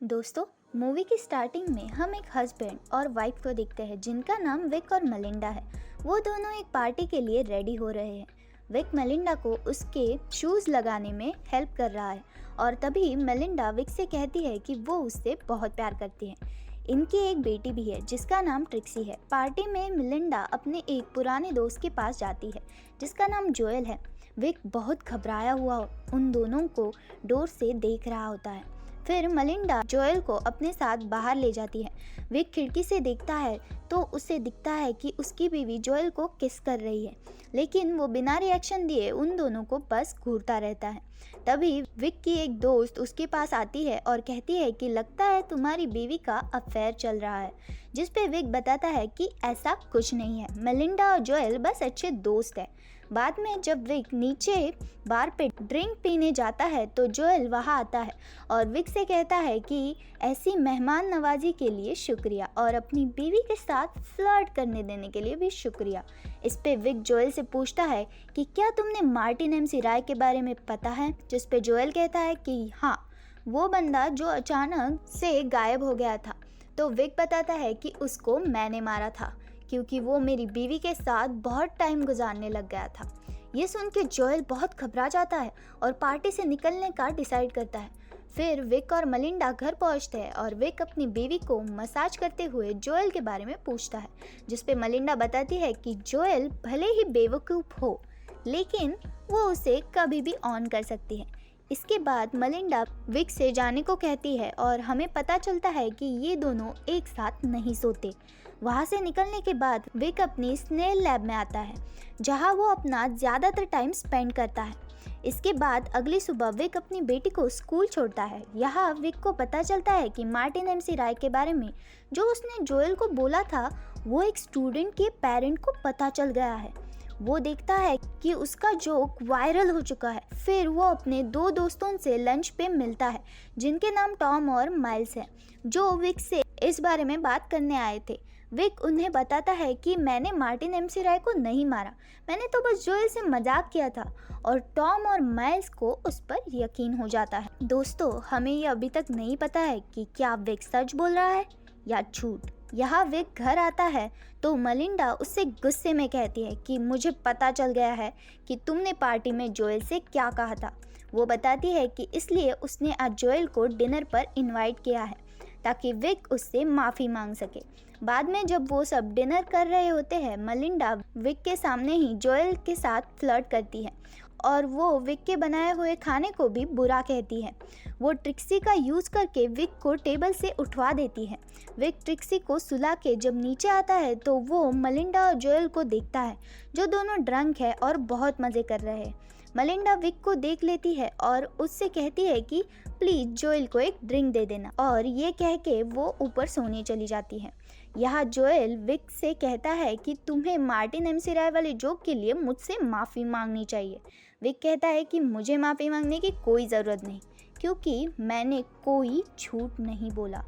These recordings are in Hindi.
दोस्तों, मूवी की स्टार्टिंग में हम एक हस्बैंड और वाइफ को देखते हैं जिनका नाम विक और मलिंडा है। वो दोनों एक पार्टी के लिए रेडी हो रहे हैं। विक मलिंडा को उसके शूज लगाने में हेल्प कर रहा है और तभी मलिंडा विक से कहती है कि वो उससे बहुत प्यार करती है। इनकी एक बेटी भी है जिसका नाम ट्रिक्सी है। पार्टी में मलिंडा अपने एक पुराने दोस्त के पास जाती है जिसका नाम जोएल है। विक बहुत घबराया हुआ उन दोनों को डोर से देख रहा होता है। फिर मलिंडा जोएल को अपने साथ बाहर ले जाती है। विक खिड़की से देखता है तो उसे दिखता है कि उसकी बीवी जोएल को किस कर रही है, लेकिन वो बिना रिएक्शन दिए उन दोनों को बस घूरता रहता है। तभी विक की एक दोस्त उसके पास आती है और कहती है कि लगता है तुम्हारी बीवी का अफेयर चल रहा है, जिस पे विक बताता है कि ऐसा कुछ नहीं है, मलिंडा और जोएल बस अच्छे दोस्त हैं। बाद में जब विक नीचे बार पे ड्रिंक पीने जाता है तो जोएल वहाँ आता है और विक से कहता है कि ऐसी मेहमान नवाजी के लिए शुक्रिया और अपनी बीवी के साथ फ्लर्ट करने देने के लिए भी शुक्रिया। इस पे विक जोएल से पूछता है कि क्या तुमने मार्टिन एमसी राय के बारे में पता है, जिस पे जोएल कहता है कि हाँ, वो बंदा जो अचानक से गायब हो गया था। तो विक बताता है कि उसको मैंने मारा था क्योंकि वो मेरी बीवी के साथ बहुत टाइम गुजारने लग गया था। ये सुन के जोएल बहुत घबरा जाता है और पार्टी से निकलने का डिसाइड करता है। फिर विक और मलिंडा घर पहुंचते हैं और विक अपनी बीवी को मसाज करते हुए जोएल के बारे में पूछता है, जिस पे मलिंडा बताती है कि जोएल भले ही बेवकूफ़ हो लेकिन वो उसे कभी भी ऑन कर सकती है। इसके बाद मलिंडा विक से जाने को कहती है और हमें पता चलता है कि ये दोनों एक साथ नहीं सोते। वहाँ से निकलने के बाद विक अपनी स्नेल लैब में आता है जहाँ वो अपना ज़्यादातर टाइम स्पेंड करता है। इसके बाद अगली सुबह विक अपनी बेटी को स्कूल छोड़ता है। यहाँ विक को पता चलता है कि मार्टिन एमसी राय के बारे में जो उसने जोएल को बोला था वो एक स्टूडेंट के पेरेंट को पता चल गया है। वो देखता है कि उसका जोक वायरल हो चुका है। फिर वो अपने दो दोस्तों से लंच पे मिलता है जिनके नाम टॉम और माइल्स हैं, जो विक से इस बारे में बात करने आए थे। विक उन्हें बताता है कि मैंने मार्टिन एमसी राय को नहीं मारा, मैंने तो बस जोएल से मजाक किया था, और टॉम और माइल्स को उस पर यकीन हो जाता है। दोस्तों, हमें ये अभी तक नहीं पता है कि क्या विक सच बोल रहा है या झूठ। यहाँ विक घर आता है तो मलिंडा उससे गुस्से में कहती है कि मुझे पता चल गया है कि तुमने पार्टी में जोएल से क्या कहा था। वो बताती है कि इसलिए उसने आज जोएल को डिनर पर इनवाइट किया है ताकि विक उससे माफ़ी मांग सके। बाद में जब वो सब डिनर कर रहे होते हैं, मलिंडा विक के सामने ही जोएल के साथ फ्लर्ट करती है और वो विक के बनाए हुए खाने को भी बुरा कहती है। वो ट्रिक्सी का यूज़ करके विक को टेबल से उठवा देती है। विक ट्रिक्सी को सुला के जब नीचे आता है तो वो मलिंडा और जोएल को देखता है जो दोनों ड्रंक है और बहुत मज़े कर रहे हैं। मलिंडा विक को देख लेती है और उससे कहती है कि प्लीज़ जोएल को एक ड्रिंक दे देना, और ये कह के वो ऊपर सोने चली जाती है। यहाँ जोएल विक से कहता है कि तुम्हें मार्टिन एमसी राय वाले जोक के लिए मुझसे माफ़ी मांगनी चाहिए। विक कहता है कि मुझे माफ़ी मांगने की कोई ज़रूरत नहीं क्योंकि मैंने कोई झूठ नहीं बोला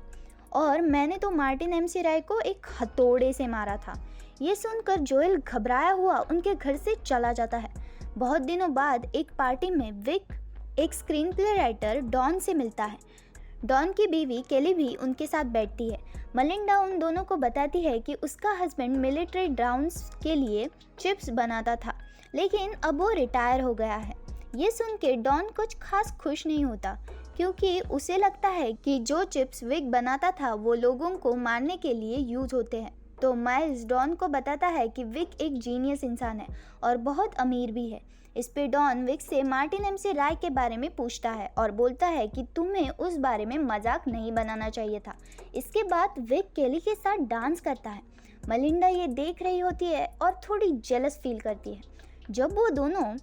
और मैंने तो मार्टिन एमसी राय को एक हथौड़े से मारा था। ये सुनकर जोएल घबराया हुआ उनके घर से चला जाता है। बहुत दिनों बाद एक पार्टी में विक एक स्क्रीन प्ले राइटर डॉन से मिलता है। डॉन की बीवी केली भी उनके साथ बैठती है। मलिंडा उन दोनों को बताती है कि उसका हस्बैंड मिलिट्री ड्राउन्स के लिए चिप्स बनाता था, लेकिन अब वो रिटायर हो गया है। ये सुन के डॉन कुछ खास खुश नहीं होता क्योंकि उसे लगता है कि जो चिप्स विक बनाता था वो लोगों को मारने के लिए यूज होते हैं। तो माइल्स डॉन को बताता है कि विक एक जीनियस इंसान है और बहुत अमीर भी है। इस पे डॉन विक से मार्टिन एमसी राय के बारे में पूछता है और बोलता है कि तुम्हें उस बारे में मजाक नहीं बनाना चाहिए था। इसके बाद विक केली के साथ डांस करता है। मलिंडा ये देख रही होती है और थोड़ी जेलस फील करती है। जब वो दोनों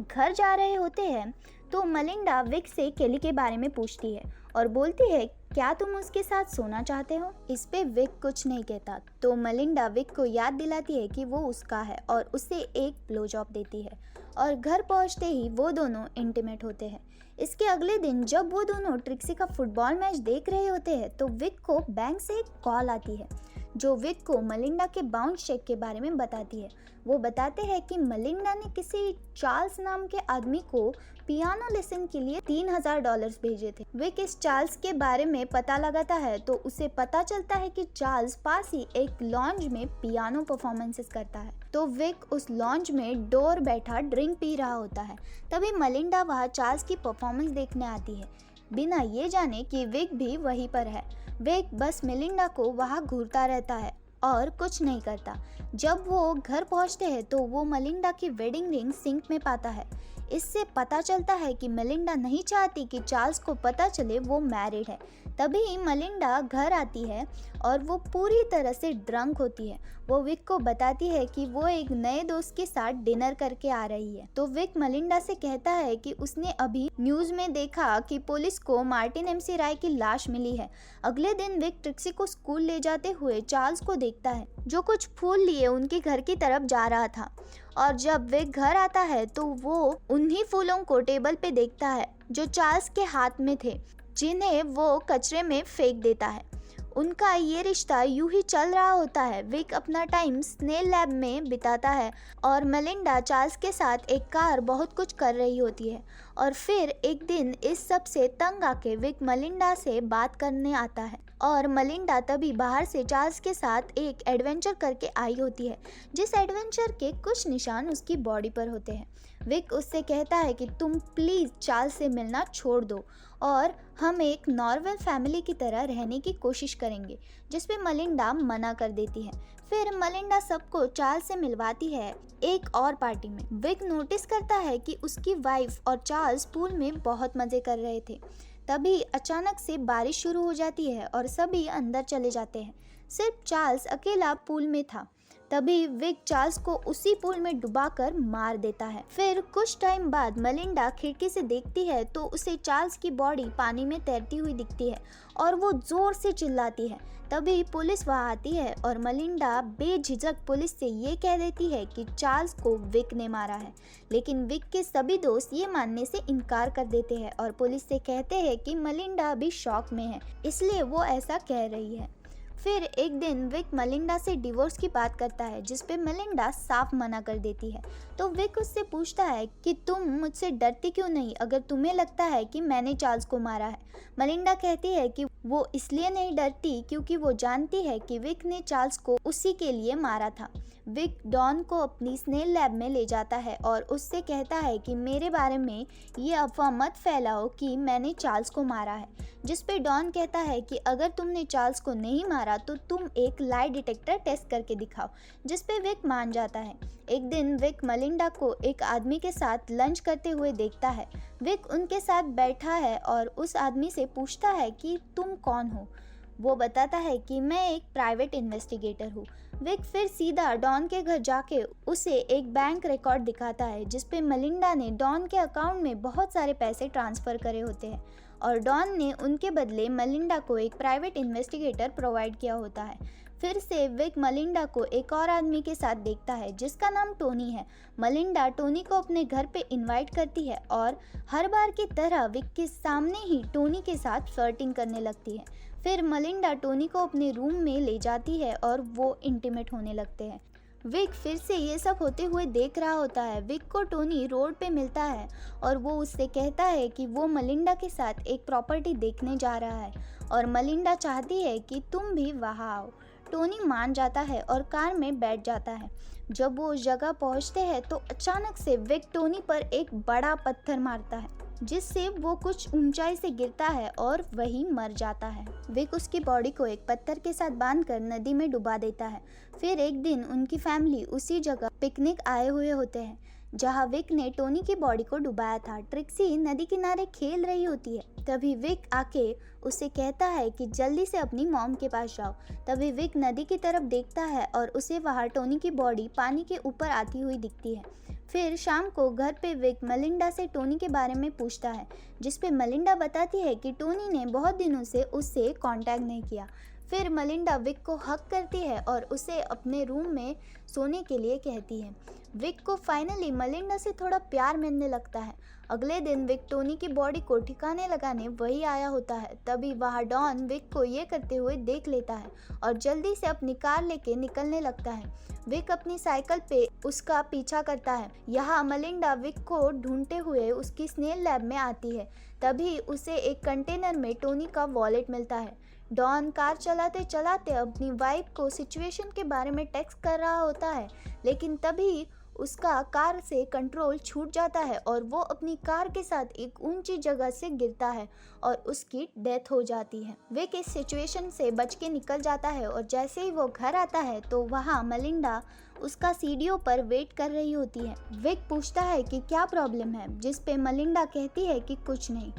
घर जा रहे होते हैं तो मलिंडा विक से केली के बारे में पूछती है और बोलती है क्या तुम उसके साथ सोना चाहते हो। इस पे विक कुछ नहीं कहता तो मलिंडा विक को याद दिलाती है कि वो उसका है और उसे एक ब्लो जॉब देती है और घर पहुंचते ही वो दोनों इंटीमेट होते हैं। इसके अगले दिन जब वो दोनों ट्रिक्सी का फुटबॉल मैच देख रहे होते हैं तो विक को बैंक से एक कॉल आती है जो विक को मलिंडा के बाउंस चेक के बारे में बताती है। वो बताते हैं कि मलिंडा ने किसी चार्ल्स नाम के आदमी को पियानो लेसन के लिए $3000 भेजे थे। विक इस चार्ल्स के बारे में पता लगाता है तो उसे पता चलता है कि चार्ल्स पास ही एक लॉन्ज में पियानो परफॉर्मेंसेस करता है। तो विक उस लॉन्ज में डोर बैठा ड्रिंक पी रहा होता है। तभी मलिंडा वहाँ चार्ल्स की परफॉर्मेंस देखने आती है, बिना ये जाने कि विक भी वहीं पर है। विक बस मलिंडा को वहाँ घूरता रहता है और कुछ नहीं करता। जब वो घर पहुंचते हैं तो वो मलिंडा की वेडिंग रिंग सिंक में पाता है। इससे पता चलता है कि मलिंडा नहीं चाहती कि चार्ल्स को पता चले वो मैरिड है। तभी मलिंडा घर आती है और वो पूरी तरह से ड्रंक होती है। वो विक को बताती है कि वो एक नए दोस्त के साथ डिनर करके आ रही है। तो विक मलिंडा से कहता है कि उसने अभी न्यूज में देखा कि पुलिस को मार्टिन एमसी राय की लाश मिली है। अगले दिन विक ट्रिक्सी को स्कूल ले जाते हुए चार्ल्स को देखता है, जो कुछ फूल लिए उनके घर की तरफ जा रहा था। और जब विक घर आता है तो वो उन्हीं फूलों को टेबल पे देखता है जो चार्ल्स के हाथ में थे, जिन्हें वो कचरे में फेंक देता है। उनका ये रिश्ता यूं ही चल रहा होता है। विक अपना टाइम स्नेल लैब में बिताता है और मलिंडा चार्ल्स के साथ एक कार बहुत कुछ कर रही होती है। और फिर एक दिन इस सब से तंग आके विक मलिंडा से बात करने आता है और मलिंडा तभी बाहर से चार्ल्स के साथ एक एडवेंचर करके आई होती है, जिस एडवेंचर के कुछ निशान उसकी बॉडी पर होते हैं। विक उससे कहता है कि तुम प्लीज़ चार्ल्स से मिलना छोड़ दो और हम एक नॉर्मल फैमिली की तरह रहने की कोशिश करेंगे, जिस पे मलिंडा मना कर देती है। फिर मलिंडा सबको चार्ल्स से मिलवाती है एक और पार्टी में। विक नोटिस करता है कि उसकी वाइफ और चार्ल्स पूल में बहुत मज़े कर रहे थे। तभी अचानक से बारिश शुरू हो जाती है और सभी अंदर चले जाते हैं। सिर्फ चार्ल्स अकेला पूल में था। तभी विक चार्ल्स को उसी पूल में डुबाकर मार देता है। फिर कुछ टाइम बाद मलिंडा खिड़की से देखती है तो उसे चार्ल्स की बॉडी पानी में तैरती हुई दिखती है और वो जोर से चिल्लाती है। तभी पुलिस वहाँ आती है और मलिंडा बेझिझक पुलिस से ये कह देती है कि चार्ल्स को विक ने मारा है। लेकिन विक के सभी दोस्त ये मानने से इनकार कर देते हैं और पुलिस से कहते हैं कि मलिंडा अभी शॉक में है, इसलिए वो ऐसा कह रही है। फिर एक दिन विक मलिंडा से डिवोर्स की बात करता है, जिस पे मलिंडा साफ मना कर देती है। तो विक उससे पूछता है कि तुम मुझसे डरती क्यों नहीं अगर तुम्हें लगता है कि मैंने चार्ल्स को मारा है। मलिंडा कहती है कि वो इसलिए नहीं डरती क्योंकि वो जानती है कि विक ने चार्ल्स को उसी के लिए मारा था। विक डॉन को अपनी स्नेल लैब में ले जाता है और उससे कहता है कि मेरे बारे में ये अफवाह मत फैलाओ कि मैंने चार्ल्स को मारा है। जिस पे डॉन कहता है कि अगर तुमने चार्ल्स को नहीं मारा तो तुम एक लाई डिटेक्टर टेस्ट करके दिखाओ, जिस पे विक मान जाता है। एक दिन विक मलिंडा को एक आदमी के साथ लंच करते हुए देखता है। विक उनके साथ बैठा है और उस आदमी से पूछता है कि तुम कौन हो। वो बताता है कि मैं एक प्राइवेट इन्वेस्टिगेटर हूँ। विक फिर सीधा डॉन के घर जाके उसे एक बैंक रिकॉर्ड दिखाता है, जिस पे मलिंडा ने डॉन के अकाउंट में बहुत सारे पैसे ट्रांसफ़र करे होते हैं और डॉन ने उनके बदले मलिंडा को एक प्राइवेट इन्वेस्टिगेटर प्रोवाइड किया होता है। फिर से विक मलिंडा को एक और आदमी के साथ देखता है जिसका नाम टोनी है। मलिंडा टोनी को अपने घर पे इनवाइट करती है और हर बार की तरह विक के सामने ही टोनी के साथ फ्लर्टिंग करने लगती है। फिर मलिंडा टोनी को अपने रूम में ले जाती है और वो इंटीमेट होने लगते हैं। विक फिर से ये सब होते हुए देख रहा होता है। विक को टोनी रोड पे मिलता है और वो उससे कहता है कि वो मलिंडा के साथ एक प्रॉपर्टी देखने जा रहा है और मलिंडा चाहती है कि तुम भी वहाँ आओ। टोनी मान जाता है और कार में बैठ जाता है। जब वो उस जगह पहुँचते हैं तो अचानक से विक टोनी पर एक बड़ा पत्थर मारता है, जिससे वो कुछ ऊंचाई से गिरता है और वहीं मर जाता है। विक उसकी बॉडी को एक पत्थर के साथ बांधकर नदी में डुबा देता है। फिर एक दिन उनकी फैमिली उसी जगह पिकनिक आए हुए होते हैं जहां विक ने टोनी की बॉडी को डुबाया था। ट्रिक्सी नदी किनारे खेल रही होती है। तभी विक आके उसे कहता है कि जल्दी से अपनी मॉम के पास जाओ। तभी विक नदी की तरफ देखता है और उसे वहाँ टोनी की बॉडी पानी के ऊपर आती हुई दिखती है। फिर शाम को घर पे विक मलिंडा से टोनी के बारे में पूछता है, जिस पे मलिंडा बताती है कि टोनी ने बहुत दिनों से उससे कांटेक्ट नहीं किया। फिर मलिंडा विक को हक करती है और उसे अपने रूम में सोने के लिए कहती है। विक को फाइनली मलिंडा से थोड़ा प्यार मिलने लगता है। अगले दिन विक टोनी की बॉडी को ठिकाने लगाने वही आया होता है। तभी वहाँ डॉन विक को ये करते हुए देख लेता है और जल्दी से अपनी कार लेके निकलने लगता है। विक अपनी साइकिल पे उसका पीछा करता है। यहाँ मलिंडा विक को ढूंढते हुए उसकी स्नेल लैब में आती है। तभी उसे एक कंटेनर में टोनी का वॉलेट मिलता है। डॉन कार चलाते चलाते अपनी वाइफ को सिचुएशन के बारे में टेक्स्ट कर रहा होता है, लेकिन तभी उसका कार से कंट्रोल छूट जाता है और वो अपनी कार के साथ एक ऊंची जगह से गिरता है और उसकी डेथ हो जाती है। विक इस सिचुएशन से बच के निकल जाता है और जैसे ही वो घर आता है तो वहाँ मलिंडा उसका सीढ़ियों पर वेट कर रही होती है। विक पूछता है कि क्या प्रॉब्लम है, जिस पे मलिंडा कहती है कि कुछ नहीं।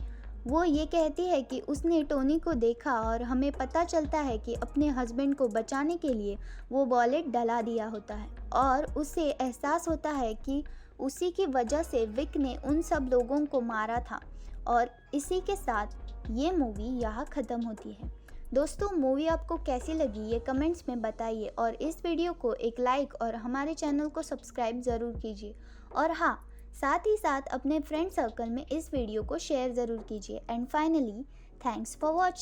वो ये कहती है कि उसने टोनी को देखा और हमें पता चलता है कि अपने हस्बैंड को बचाने के लिए वो वॉलेट डला दिया होता है और उसे एहसास होता है कि उसी की वजह से विक ने उन सब लोगों को मारा था। और इसी के साथ ये मूवी यहाँ ख़त्म होती है। दोस्तों, मूवी आपको कैसी लगी ये कमेंट्स में बताइए और इस वीडियो को एक लाइक और हमारे चैनल को सब्सक्राइब ज़रूर कीजिए। और हाँ, साथ ही साथ अपने फ्रेंड सर्कल में इस वीडियो को शेयर ज़रूर कीजिए। And finally, thanks for watching.